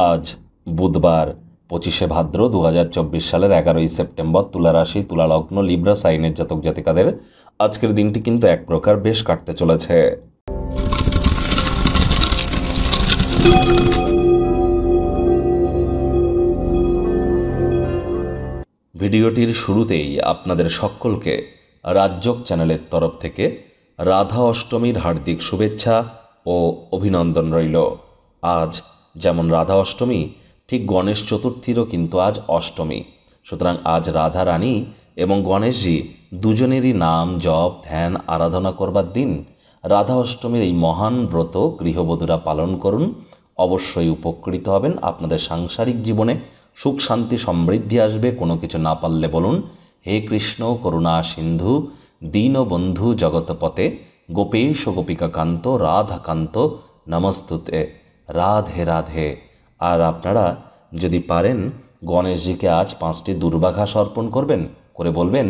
আজ বুধবার 25শে ভাদ্র 2024 সালের 11ই সেপ্টেম্বর। তুলা রাশি, তুলা লগ্ন, লিব্রা সাইনের জাতক জাতিকাদের আজকের দিনটি কিন্তু এক প্রকার বেশ কাটতে চলেছে। ভিডিওটির শুরুতেই আপনাদের সকলকে রাজযোগ চ্যানেলের তরফ থেকে রাধা অষ্টমীর হার্দিক শুভেচ্ছা ও অভিনন্দন রইল। আজ যেমন রাধা অষ্টমী, ঠিক গণেশ চতুর্থীরও কিন্তু আজ অষ্টমী। সুতরাং আজ রাধা রানী এবং গণেশজি দুজনেরই নাম জপ ধ্যান আরাধনা করবার দিন। রাধা অষ্টমীর এই মহান ব্রত গৃহবধূরা পালন করুন, অবশ্যই উপকৃত হবেন। আপনাদের সাংসারিক জীবনে সুখ শান্তি সমৃদ্ধি আসবে। কোনো কিছু না পারলে বলুন, হে কৃষ্ণ করুণা সিন্ধু দীনবন্ধু জগৎপতে গোপেশ গোপিকাকান্ত রাধাকান্ত নমস্তুতে, রাধে রাধে। আর আপনারা যদি পারেন গণেশজিকে আজ 5টি দুর্বাঘাস অর্পণ করবেন, করে বলবেন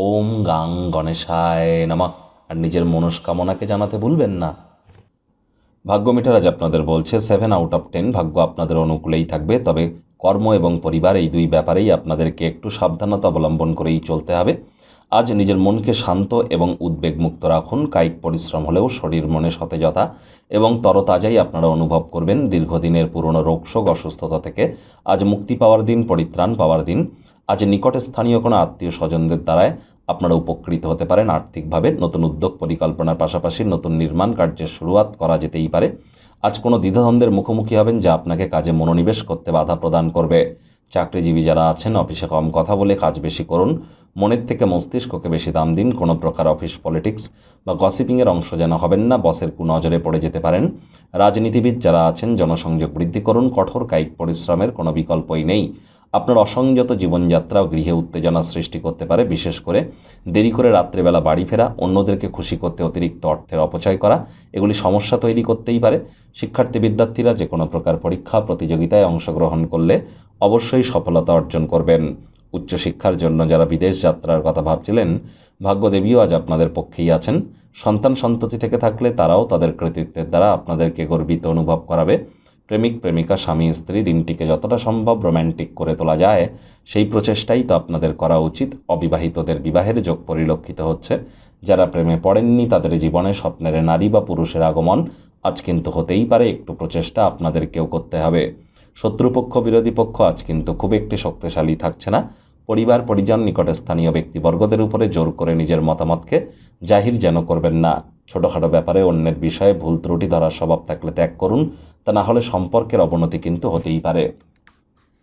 ওম গাং গণেশায় নমঃ। আর নিজের মনস্কামনাকে জানাতে ভুলবেন না। ভাগ্য মিটার আজ আপনাদের বলছে 7 আউট অফ 10 ভাগ্য আপনাদের অনুকূলেই থাকবে। তবে কর্ম এবং পরিবার এই দুই ব্যাপারেই আপনাদেরকে একটু সাবধানতা অবলম্বন করেই চলতে হবে। আজ নিজের মনকে শান্ত এবং উদ্বেগমুক্ত রাখুন। কায়িক পরিশ্রম হলেও শরীর মনে সতেজতা এবং তরতাজাই আপনারা অনুভব করবেন। দীর্ঘদিনের পুরনো রোগশোক অসুস্থতা থেকে আজ মুক্তি পাওয়ার দিন, পরিত্রাণ পাওয়ার দিন। আজ নিকটে স্থানীয় কোনো আত্মীয় স্বজনদের দ্বারায় আপনারা উপকৃত হতে পারেন। আর্থিকভাবে নতুন উদ্যোগ পরিকল্পনার পাশাপাশি নতুন নির্মাণ কার্যের শুরুয়াত করা যেতেই পারে। আজ কোনো দ্বিধাদ্বন্দ্বের মুখোমুখি হবেন যা আপনাকে কাজে মনোনিবেশ করতে বাধা প্রদান করবে। চাকরিজীবী যারা আছেন অফিসে কম কথা বলে কাজ বেশি করুন। মনের থেকে মস্তিষ্ককে বেশি দাম দিন। কোনো প্রকার অফিস পলিটিক্স বা গসিপিংয়ের অংশ যেন হবেন না, বসের কুনজরে পড়ে যেতে পারেন। রাজনীতিবিদ যারা আছেন জনসংযোগ বৃদ্ধি করুন। কঠোর কায়িক পরিশ্রমের কোনো বিকল্পই নেই। আপনার অসংযত জীবনযাত্রাও গৃহে উত্তেজনা সৃষ্টি করতে পারে। বিশেষ করে দেরি করে রাত্রেবেলা বাড়ি ফেরা, অন্যদেরকে খুশি করতে অতিরিক্ত অর্থের অপচয় করা, এগুলি সমস্যা তৈরি করতেই পারে। শিক্ষার্থী বিদ্যার্থীরা যে কোনো প্রকার পরীক্ষা প্রতিযোগিতায় অংশগ্রহণ করলে অবশ্যই সফলতা অর্জন করবেন। উচ্চশিক্ষার জন্য যারা বিদেশ যাত্রার কথা ভাবছিলেন, ভাগ্যদেবীও আজ আপনাদের পক্ষেই আছেন। সন্তান সন্ততি থেকে থাকলে তারাও তাদের কৃতিত্বের দ্বারা আপনাদেরকে গর্বিত অনুভব করাবে। প্রেমিক প্রেমিকা স্বামী স্ত্রী দিনটিকে যতটা সম্ভব রোম্যান্টিক করে তোলা যায় সেই প্রচেষ্টাই তো আপনাদের করা উচিত। অবিবাহিতদের বিবাহের যোগ পরিলক্ষিত হচ্ছে। যারা প্রেমে পড়েননি তাদের জীবনে স্বপ্নের নারী বা পুরুষের আগমন আজ কিন্তু হতেই পারে। একটু প্রচেষ্টা আপনাদেরকেও করতে হবে। শত্রুপক্ষ বিরোধী পক্ষ আজ কিন্তু খুব একটি শক্তিশালী থাকছে না। পরিবার পরিজন নিকটে স্থানীয় ব্যক্তিবর্গদের উপরে জোর করে নিজের মতামতকে জাহির যেন করবেন না। ছোটোখাটো ব্যাপারে অন্যের বিষয়ে ভুল ত্রুটি ধরার স্বভাব থাকলে ত্যাগ করুন, তা না হলে সম্পর্কের অবনতি কিন্তু হতেই পারে।